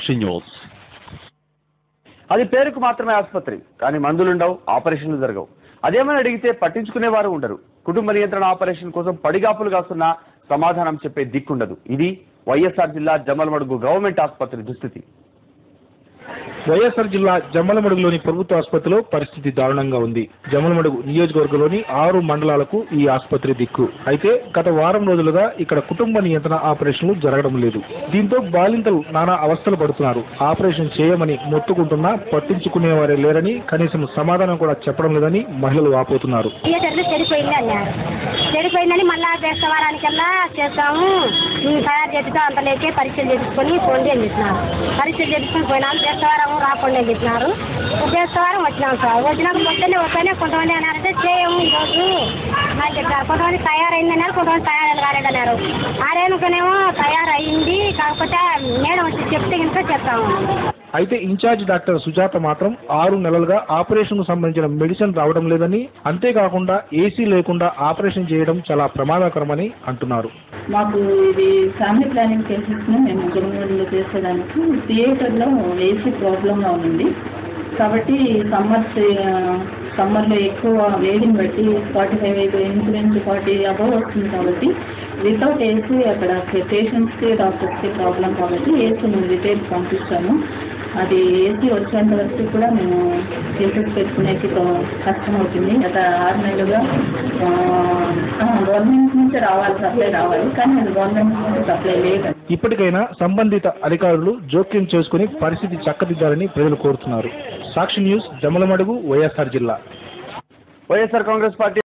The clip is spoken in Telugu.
సాక్షి న్యూస్. అది పేరుకు మాత్రమే ఆసుపత్రి, కానీ మందులుండవు, ఆపరేషన్లు జరగవు. అదేమని అడిగితే పట్టించుకునేవారు ఉండరు. కుటుంబ నియంత్రణ ఆపరేషన్ కోసం పడిగాపులు కాస్తున్నా సమాధానం చెప్పే దిక్కుండదు. ఇది వైఎస్ఆర్ జిల్లా జమ్మలమడుగు గవర్నమెంట్ ఆసుపత్రి దుస్థితి. వైఎస్ఆర్ జిల్లా జమ్మలమడుగులోని ప్రభుత్వ ఆసుపత్రిలో పరిస్థితి దారుణంగా ఉంది. జమ్మలమడుగు నియోజకవర్గంలోని 6 మండలాలకు ఈ ఆసుపత్రి దిక్కు. అయితే గత వారం రోజులుగా ఇక్కడ కుటుంబ నియంత్రణ ఆపరేషన్లు జరగడం లేదు. దీంతో బాలింతలు నానా అవస్థలు పడుతున్నారు. ఆపరేషన్ చేయమని మొత్తుకుంటున్నా పట్టించుకునేవారే లేరని, కనీసం సమాధానం కూడా చెప్పడం లేదని మహిళలు వాపోతున్నారు. చెడిపోయిందని మళ్ళా వారానికల్లా చేస్తాము, తయారు చేపిస్తాం, అంత లేకే పరీక్షలు చేయించుకొని పోండి అని చెప్పినారు. పరీక్షలు చేయించుకొని పోయినాము, చేసేవారం రాకుండా అని చెప్పినారు. చేసేవారం వచ్చినాం సార్. వచ్చినాక వస్తేనే కొంతమంది అన్నారంటే చేయము ఈరోజు అని చెప్పారు. కొంతమంది తయారైందన్నారు, కొంతమంది తయారు కాలేదన్నారు. ఆరేనుకనేమో తయారయ్యింది, కాకపోతే మేడం వచ్చి చెప్తే ఇంకా చెప్తాము. అయితే ఇన్ఛార్జ్ డాక్టర్ సుజాత మాత్రం 6 నెలలుగా ఆపరేషన్ కు సంబంధించిన మెడిసిన్ రావడం లేదని, అంతేకాకుండా ఏసీ లేకుండా ఆపరేషన్ చేయడం చాలా ప్రమాదకరమని అంటున్నారు. మాకు ఇది ఫ్యామిలీ ప్లానింగ్ కేసెస్ మేము జమ్మలమడుగులో చేసేదానికి థియేటర్లో ఏసీ ప్రాబ్లంగా ఉంది. కాబట్టి సమ్మర్లో ఎక్కువ వేడిని బట్టి 45 ఇన్సిడెంట్స్ 40 అబవ్ వస్తుంది. కాబట్టి వితౌట్ ఏసీ అక్కడ పేషెంట్స్కి డాక్టర్స్కి ప్రాబ్లం. కాబట్టి ఏసీ మేము రిటైర్కి పంపిస్తాము. అది ఏసీ వచ్చేంత వరకు కూడా మేము కేసెస్ పెట్టుకునేకి కష్టం అవుతుంది. గత 6 నెలలుగా గవర్నమెంట్ నుంచి సప్లై రావాలి, కానీ అది గవర్నమెంట్ నుంచి సప్లై లేదు. ఇప్పటికైనా సంబంధిత అధికారులు జోక్యం చేసుకుని పరిస్థితి చక్కదిద్దాలని ప్రజలు కోరుతున్నారు. సాక్షి న్యూస్, జమ్మలమడుగు, వైఎస్ఆర్ జిల్లా. వైఎస్ఆర్ కాంగ్రెస్ పార్టీ